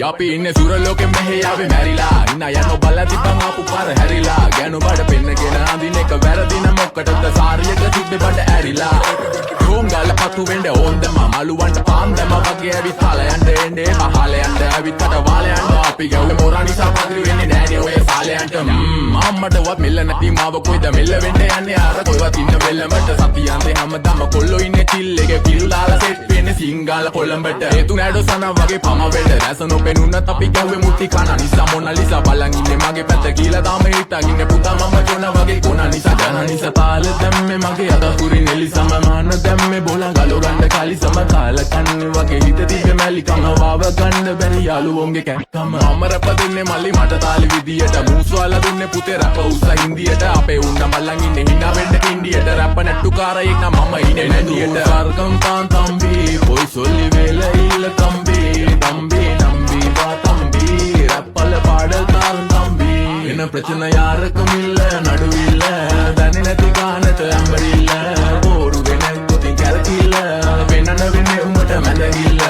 අපි ඉන්නේ සුරලෝකෙ මෙහෙ ආවේ මැරිලා ඉන්න යනෝ බල්ලා තිබ්බන් ආපු පාර හැරිලා ගෑනු බඩ පෙන්නගෙන අඳින එක වැරදින මොකටද සාරියක තිබ්බේ බඩ ඇරිලා රෝංගල පතු වෙන්න ඕන්දම මලුවන්ට පාන්දම වගේ ඇවිත් හලයන්ට එන්නේ පහලයන්ට ඇවිත් කට වාලයන්ට අපි ගැව්වේ මොරානිසා පදිරි වෙන්නේ නෑනේ ඔය සාලයන්ට අම්මටවත් මෙල්ල නැති මාව කොයිද මෙල්ල වෙන්න යන්නේ අර කොයිවත් ඉන්න වෙල්ලමට සතියන්තේ හැමදාම කොල්ලෝ ඉන්නේ චිල් එකේ පිළුලාලා සෙට් වෙන්නේ සිංගාල කොළඹට හේතු නෑඩෝ සනා වගේ පම වෙන්න දැසනෝ පෙනුනත් අපි ගැව්වේ මුටි කන නිසා මොනාලිසා බලන් ඉන්නේ මගේ පැත්ත කියලා තාම හිටන් ඉන්නේ පුතා මම ජොන වගේ කොන නිසා ජන නිසා තාල දැම්මේ මගේ අත කුරින් එලිසම මාන දැම්මේ බෝලා ගලෝ ගන්න කලිසම කාල කන්නේ වගේ හිත තිබ්බේ මැලි කම වාව ගන්න බැරි යාළුවෝන්ගේ කැක්කම මම රැප දෙන්නේ මල්ලි මට තාලි විදියට මූස්වාලා දුන්නේ පුතේ රැප උස්ස හින්දියට අපේ උන්න මල්ලන් ඉන්නේ හිනා වෙන්න කින්ඩියට රැප නැට්ටුකාරයෙක් නම් මම ඉන්නේ නැදියට සර්ගම් තාන් තම්බි පොයි සොල්ලි වේල ඊල තම්බි තම්බි නම්බි වා තම්බි රැප්පල පාඩල් තාන් තම්බි එන ප්‍රචන යාරකම ඉල්ල නඩුවිල්ල දන්නේ නැති ගානට අඹරිල්ල බෝරු වෙන කොටින් කැරකිල්ල වෙනන වෙන්නේ උඹට මැදගිල්ල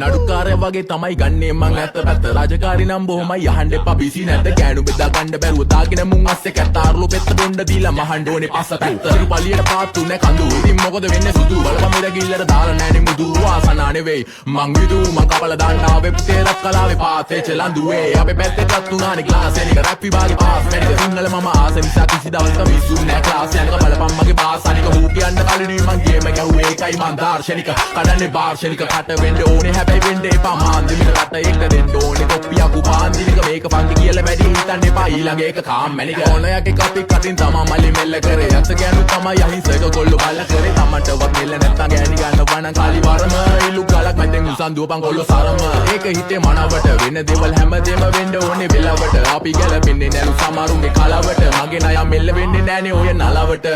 නඩුකාරය වගේ තමයි ගන්නේ මං ඇත්ත පැත්ත රාජකාරි නම් බොහොමයි අහන්න එපා බිසි නැද්ද ගෑනු බෙදා ගන්න බැරුව දාගෙන මුන් අස්සේ කැතාරුළු පෙත්ත බොණ්ඩ දීලා මහන්න ඕනේ පස්ස පැත්ත පලියට පාත්තු නැ කඳු ඉතින් මොකද වෙන්නේ සුදු බලපන් මෙරගිල්ලට දාලා නැනේ මුදු වාසනා නෙවෙයි මං විදු මං කපල දාන්න ආවේ පුතේ රැප් කලාවේ පාතේ චලන්දුවේ අපේ පැත්තේ තත්තුනානේ ක්ලාස් එකේ රැප් විභාගේ පාස් මැඩ සිංහල මම ආස නිසා කිසි දවසක මිසු නෑ ක්ලාස් යනක බලපන් මගේ පාස් අනික හූ කියන්න කලින් මං ගේම ගැහුවේ ඒකයි මං දාර්ශනික කඩන්නේ වාර්ෂනික කට වෙන්න ඕනේ හැබැයි වෙන්න එපා මාන්දිමික කට එක දෙන්න ඕනේ කොප්පියක් උපාන්දිමික මේක පන්ති කියලා වැඩි හිතන්න එපා ඊළඟ එක කාම්මැලික ඕනයගේ කපි කටින් තමා මල්ලි මෙල්ල කරේ යස ගෑනු තමයි අහිංසක කොල්ල බල කරේ තමන්ටවත් මෙල්ල නැත්තම් ගෑණි ගන්න වණ කාලි වරම ඉලු ගලක් මැදෙන් උසන් දුවපන් කොල්ල සරම ඒක හිතේ මනවට වෙන දේවල් හැමදේම වෙන්න ඕනේ වෙලාවට අපි ගැලපෙන්නේ නැලු සමරුන්ගේ කලවට මගේ නය මෙල්ල වෙන්නේ නෑනේ ඔය නලවට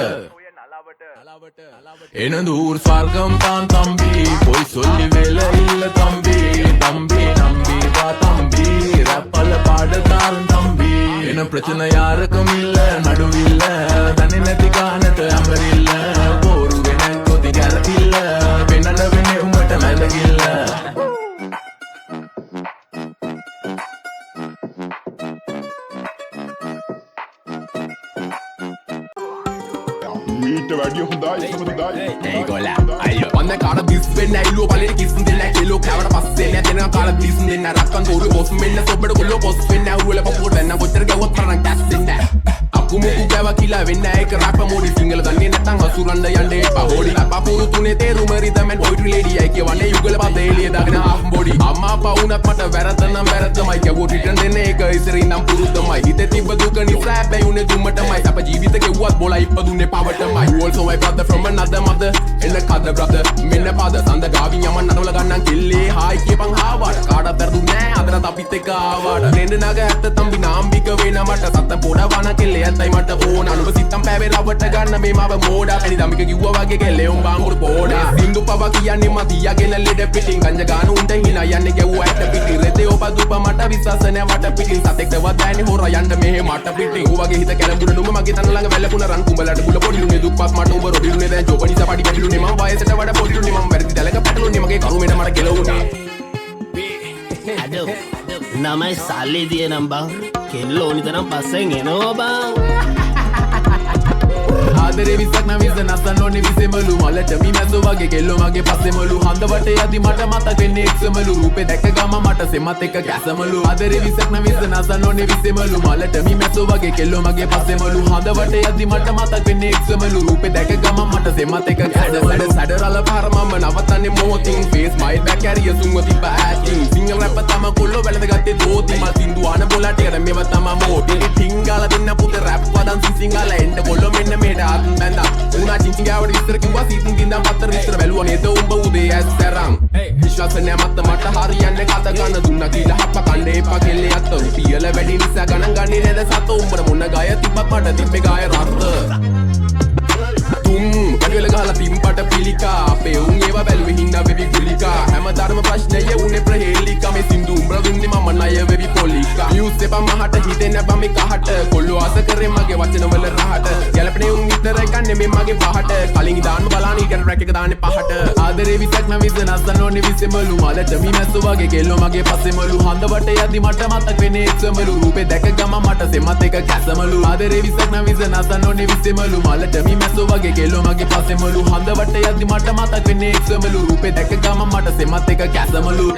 එන දූර් ස්වර්ගම් තාන් තම්බි පොයි සොල්ලි වෙල ඉල්ල තම්බි තම්බි නම්බි වා තම්බි රැප්පල පාඩ තාන් තම්බි එන ප්‍රචන යාරකම ඉල්ල නඩුවිල්ල දන්නේ නැති ගානට අඹරිල්ල බෝරු වෙන කොටි ගැරකිල්ල වෙනන වෙන්නේ උඹට මැදගිල්ල ඊට වැඩිය හොඳයි හොඳයි ඒගොල්ලා අයියෝ වන්න කාට දිස් වෙන්න ඇයිලෝ බලේ කිස් දෙන්න කිලෝ කෑවට පස්සේ නැදෙන කාට දිස් දෙන්න රක්කන් තෝරු බොස් මෙන්න සොබ්බඩ කොල්ලෝ බොස් වෙන්න ඇවුවල පපුවට වෙන්න කොච්චර ගවොත් තරම් කැස් දෙන්න අකුමුකු ගව කියලා වෙන්න ඒක රැප මොඩි සිංගල දන්නේ නැත්නම් හසුරන්න යන්නේ එපා හොඩි අපපුරු තුනේ තේරුම රිදම් ඇන් පොයිට්‍රි ලේඩි අය කියවන්නේ යුගල පදේ එළිය දාගෙන ආෆ් බොඩි අම්මා අප්පා වුණත් මට වැරද්ද නම් වැරද්දමයි කියවෝ රිටර්න් දෙන්නේ ඒක ඉස්සරින් නම් පුරුද්දමයි හිතේ තිබ්බ දුක නිසා හැබැයි උනේ දුමටමයි අප ජීවිත ගෙව්වත් බොලා ඉපදුනේ පවටමයි you also my brother from another mother in the cut brother මෙන්න පාද සඳ ගාවින් යමන් නටවල ගන්නම් කිල්ලේ හායි කියපන් හාවට කාටවත් වැරදු නෑ අදට අපිත් එක්ක ආවට නෙන්න නග ඇත්ත තම්බි නාම්බික වෙන මට සත පොඩ වන කෙල්ලේ ඇත්තයි මට ඕන අනුව සිතම් පෑවේ රවට ගන්න මේ මාව මෝඩා පැණි දමික කිව්වා වගේ කෙල්ලේ උඹ අඟුරු පොඩා සින්දු පව කියන්නේ මම තියාගෙන ලෙඩ පිටින් ගංජ ගාන උන්ට හිනා යන්නේ ගැව්වා ඇට පිටින් රෙදේ ඔබ දුප මට විශ්වාස නෑ වට පිටින් සතෙක්ටවත් දැන්නේ හොරා යන්න මෙහෙ මට පිටින් ඌ වගේ හිත කැලඹුණ නුඹ මගේ තන ළඟ වැල්ලපුණ රන් කුඹලට කුල පොඩිලුනේ දුප්පත් මට උඹ රොඩිලුනේ දැන් ජෝපනි සපඩි පැටලුනේ මම වයසට වඩා පොඩිලුනේ මම වැරදි දැලක පැටලුනේ මගේ කරුමෙට මට කෙලවුනේ අඩෝ නමයි සල්ලි දිය නම් බං කෙල්ල ඕනි තරම් පස්සෙන් එනවා බං ආදරේ විසක් නම් විස නසන්න ඕනේ විසෙමලු මලට මි මැසෝ වගේ කෙල්ලෝ මගේ පස්සෙමලු හඳවට යදි මට මතක වෙන්නේ එක්සමලු රූපේ දැක ගම මට සෙමත් එක්ක කැසමලු ආදරේ විසක් නම් විස නසන්න ඕනේ විසෙමලු මලට මි මැසෝ වගේ කෙල්ලෝ මගේ පස්සෙමලු හඳවට යදි මට මතක වෙන්නේ එක්සමලු රූපේ දැක ගම මට සෙමත් එක්ක කැසමලු සැඩරල පාර මම නවතන්නේ මොහොතින් ෆේස් මයිල් බෑක් කැරිය සුන්ව තිබ්බ ඇස්කින් සිංගල් රැප් තම කොල්ලෝ වැළඳ ගත්තේ දෝති මල් සින්දු ආන බොලට යන මේව තම මෝටි ටිංගාල දෙන්න පුතේ රැප් වදන් සිංගාල එන්න කොල්ලෝ මෙන්න මේට බැඳා උනා චිංචිං ගාවට විස්තර කිව්වා සීතින් දින්දා පතර විස්තර බැලුවා නේද උඹ උදේ ඇස්තරම් විශ්වාස නැ මත මට හරියන්නේ කත ගන්න දුන්නා කියලා හප්ප කණ්ඩේ එපා කෙල්ලේ අත රුපියල වැඩි නිසා ගණන් ගන්නේ නේද සත උඹට මොන මට තිබ්බේ ගාය රත්ත තුම් කඩවල ගහලා තිම්පට පිළිකා අපේ උන් ඒවා බැලුවේ හින්දා වෙවි ගුලිකා හැම ධර්ම ප්‍රශ්නය උනේ ප්‍රහේලිකා මේ සින්දු උඹ දුන්නේ මම ණය වෙවි පොලිකා නිවුස් එපා මහට හිතෙන්න බම් මේ කහට කොල්ලෝ ආස කරේ මගේ වචන වල රහට ගැලපනේ උන් විතරයි කන්නේ මේ මගේ පහට කලින් දාන්න බලන්න ඊට රැක් එක දාන්නේ පහට ආදරේ විසක් නම් විස නස්සන ඕනේ විසෙමලු මලට මි මැස්සු වගේ කෙල්ලෝ මගේ පස්සෙමලු හඳ වට යද්දි මට මතක් වෙන්නේ එක්සමලු රූපේ දැක ගම මට සෙමත් එක කැසමලු ආදරේ විසක් නම් විස නස්සන ඕනේ විසෙමලු මලට මි මැස්සු වගේ කෙල්ලෝ මගේ පස්සෙමලු හඳ වට යද්දි මට මතක් වෙන්නේ එක්සමලු රූපේ දැක ගම මට සෙමත් එක කැසමලු